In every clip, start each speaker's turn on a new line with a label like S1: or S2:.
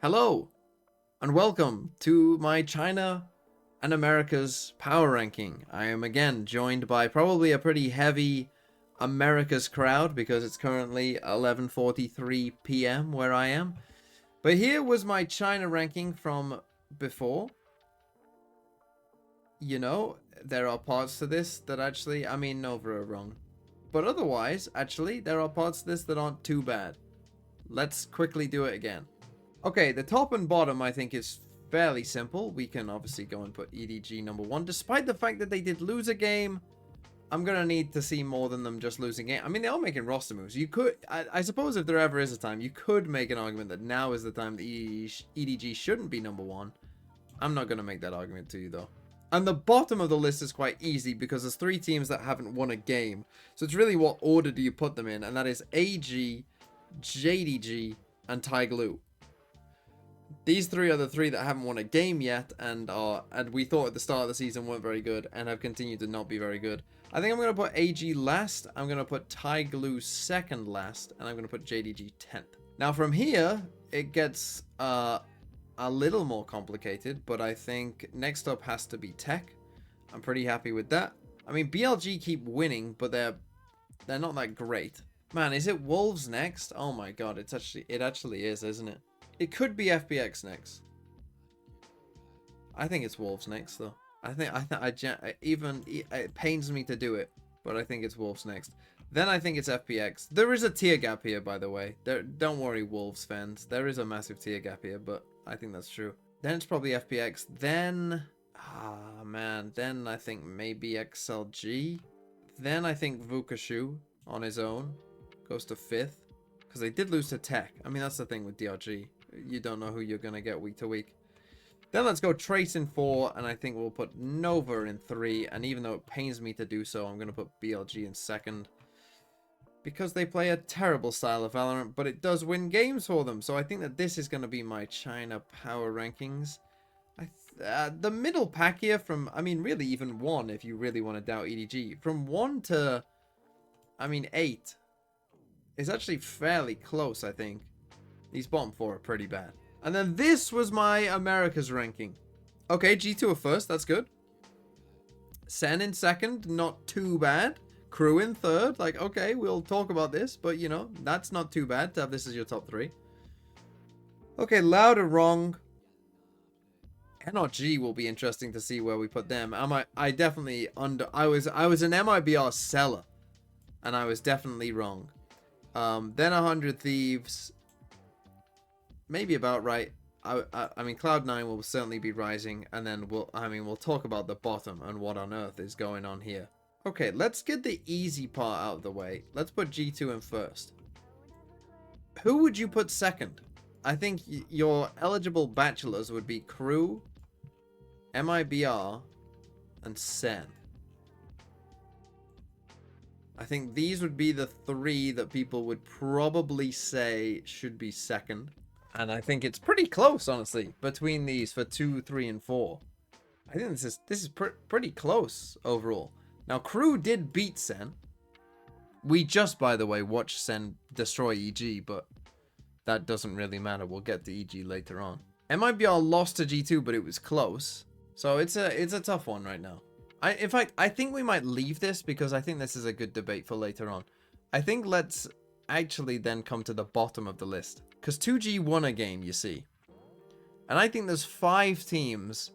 S1: Hello, and welcome to my China and America's power ranking. I am again joined by probably a pretty heavy America's crowd because it's currently 11:43 p.m. where I am. But here was my China ranking from before. You know, there are parts to this that actually, Nova are wrong. But otherwise, actually, there are parts to this that aren't too bad. Let's quickly do it again. Okay, the top and bottom I think is fairly simple. We can obviously go and put EDG number 1. Despite the fact that they did lose a game, I'm going to need to see more than them just losing a game. I mean, they are making roster moves. You could, I suppose if there ever is a time, you could make an argument that now is the time that EDG shouldn't be number 1. I'm not going to make that argument to you though. And the bottom of the list is quite easy because there's 3 teams that haven't won a game. So it's really what order do you put them in, and that is AG, JDG, and Tiglu. These 3 are the 3 that haven't won a game yet and we thought at the start of the season weren't very good and have continued to not be very good. I think I'm going to put AG last, I'm going to put Tiglu second last, and I'm going to put JDG 10th. Now from here, it gets a little more complicated, but I think next up has to be Tech. I'm pretty happy with that. I mean, BLG keep winning, but they're not that great. Man, is it Wolves next? Oh my god, it actually is, isn't it? It could be FPX next. I think it's Wolves next, though. It pains me to do it, but I think it's Wolves next. Then I think it's FPX. There is a tier gap here, by the way. Don't worry, Wolves fans. There is a massive tier gap here, but I think that's true. Then it's probably FPX. Then, then I think maybe XLG. Then I think Vukashu on his own goes to 5th, because they did lose to Tech. I mean, that's the thing with DRG. You don't know who you're going to get week to week. Then let's go Trace in 4, and I think we'll put Nova in 3. And even though it pains me to do so, I'm going to put BLG in 2nd. Because they play a terrible style of Valorant, but it does win games for them. So I think that this is going to be my China power rankings. The middle pack here from, really even 1 if you really want to doubt EDG. From 1 to, 8 is actually fairly close, I think. These bottom 4 are pretty bad. And then this was my America's ranking. Okay, G2 are first. That's good. Sen in 2nd. Not too bad. Crew in 3rd. Like, okay, we'll talk about this. But, you know, that's not too bad to have this as your top 3. Okay, Loud are wrong. NRG will be interesting to see where we put them. I definitely I was an MIBR seller. And I was definitely wrong. Then 100 Thieves. Maybe about right. I mean, Cloud9 will certainly be rising, and then we'll talk about the bottom and what on earth is going on here. Okay, let's get the easy part out of the way. Let's put G2 in 1st. Who would you put 2nd? I think your eligible bachelors would be Crew, MIBR, and Sen. I think these would be the 3 that people would probably say should be 2nd. And I think it's pretty close, honestly, between these for 2, 3, and 4. I think this is pretty close overall. Now, Crew did beat Sen. We just, by the way, watched Sen destroy EG, but that doesn't really matter. We'll get to EG later on. MIBR lost to G2, but it was close. So it's a tough one right now. In fact, I think we might leave this because I think this is a good debate for later on. I think let's actually then come to the bottom of the list. Because 2G won a game, you see. And I think there's 5 teams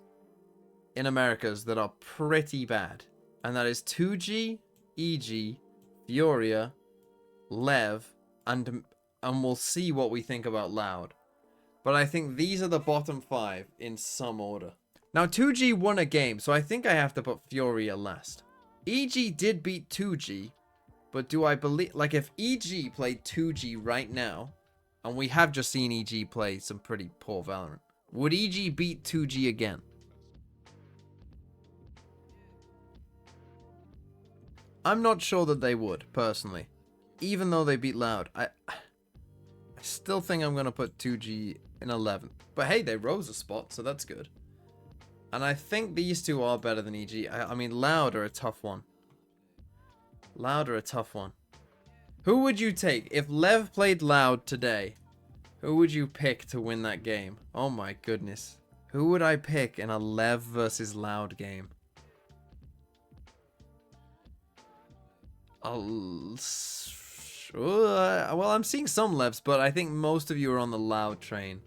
S1: in Americas that are pretty bad. And that is 2G, EG, Furia, Lev, and we'll see what we think about Loud. But I think these are the bottom 5 in some order. Now, 2G won a game, so I think I have to put Furia last. EG did beat 2G, but do I believe... Like, if EG played 2G right now... And we have just seen EG play some pretty poor Valorant. Would EG beat 2G again? I'm not sure that they would, personally. Even though they beat Loud. I still think I'm going to put 2G in 11th. But hey, they rose a spot, so that's good. And I think these 2 are better than EG. I mean, Loud are a tough one. Loud are a tough one. Who would you take? If Lev played Loud today, Who would you pick to win that game? Oh my goodness. Who would I pick in a Lev versus Loud game? Well, I'm seeing some Levs, but I think most of you are on the Loud train.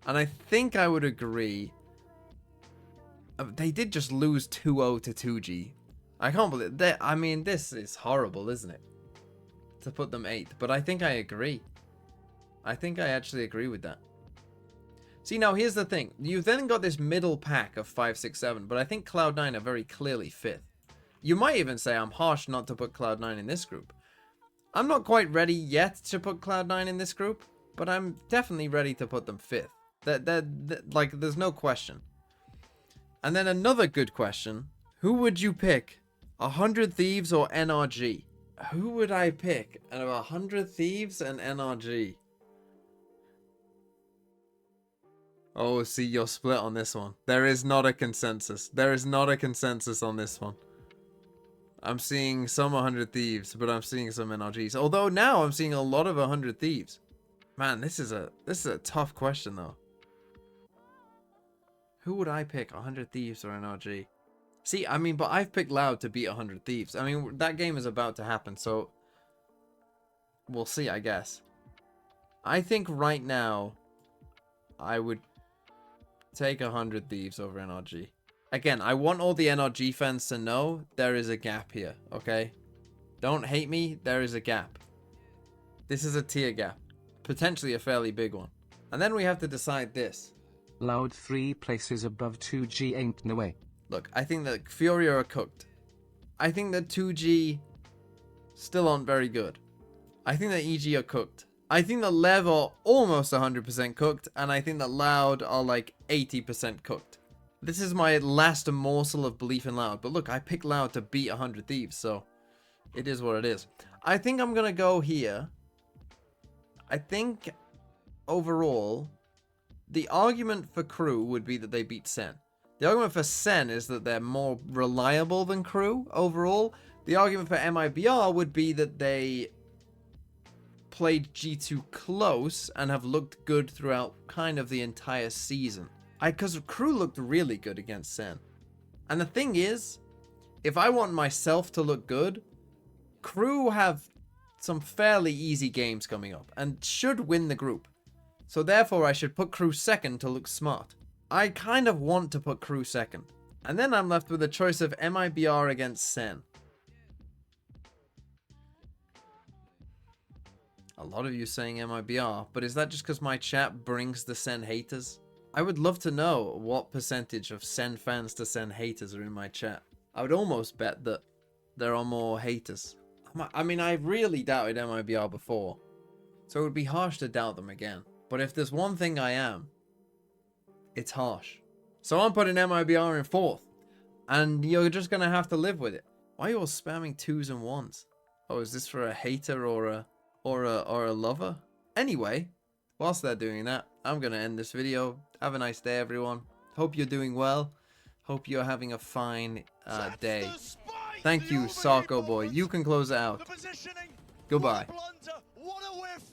S1: And I think I would agree. They did just lose 2-0 to 2G. I can't believe that. I mean, this is horrible, isn't it? To put them 8th. But I think I agree. I think I actually agree with that. See, now here's the thing. You've then got this middle pack of 5, 6, 7. But I think Cloud9 are very clearly 5th. You might even say I'm harsh not to put Cloud9 in this group. I'm not quite ready yet to put Cloud9 in this group. But I'm definitely ready to put them 5th. Like, there's no question. And then another good question. Who would you pick? 100 Thieves or NRG? Who would I pick out of 100 Thieves and NRG? Oh, see, you're split on this one. There is not a consensus. There is not a consensus on this one. I'm seeing some 100 Thieves, but I'm seeing some NRGs. Although now I'm seeing a lot of 100 Thieves. Man, this is a tough question though. Who would I pick? 100 Thieves or NRG? See, I mean, but I've picked Loud to beat 100 Thieves. I mean, that game is about to happen, so we'll see, I guess. I think right now I would take 100 Thieves over NRG. Again, I want all the NRG fans to know there is a gap here, okay? Don't hate me, there is a gap. This is a tier gap. Potentially a fairly big one. And then we have to decide this.
S2: Loud 3 places above 2G ain't no way.
S1: Look, I think that Furia are cooked. I think that 2G still aren't very good. I think that EG are cooked. I think that Lev are almost 100% cooked. And I think that Loud are like 80% cooked. This is my last morsel of belief in Loud. But look, I picked Loud to beat 100 Thieves. So it is what it is. I think I'm going to go here. I think overall, the argument for Crew would be that they beat Sen. The argument for Sen is that they're more reliable than Crew overall. The argument for MIBR would be that they played G2 close and have looked good throughout kind of the entire season. Because Crew looked really good against Sen. And the thing is, if I want myself to look good, Crew have some fairly easy games coming up and should win the group. So therefore I should put Crew second to look smart. I kind of want to put Crew second. And then I'm left with a choice of MIBR against Sen. A lot of you saying MIBR, but is that just because my chat brings the Sen haters? I would love to know what percentage of Sen fans to Sen haters are in my chat. I would almost bet that there are more haters. I mean, I really doubted MIBR before, so it would be harsh to doubt them again. But if there's one thing I am, it's harsh. So I'm putting MIBR in 4th. And you're just going to have to live with it. Why are you all spamming 2s and 1s? Oh, is this for a hater or a lover? Anyway, whilst they're doing that, I'm going to end this video. Have a nice day, everyone. Hope you're doing well. Hope you're having a fine day. Thank you, Sarko boy. You can close it out. Goodbye.
S3: What a whiff!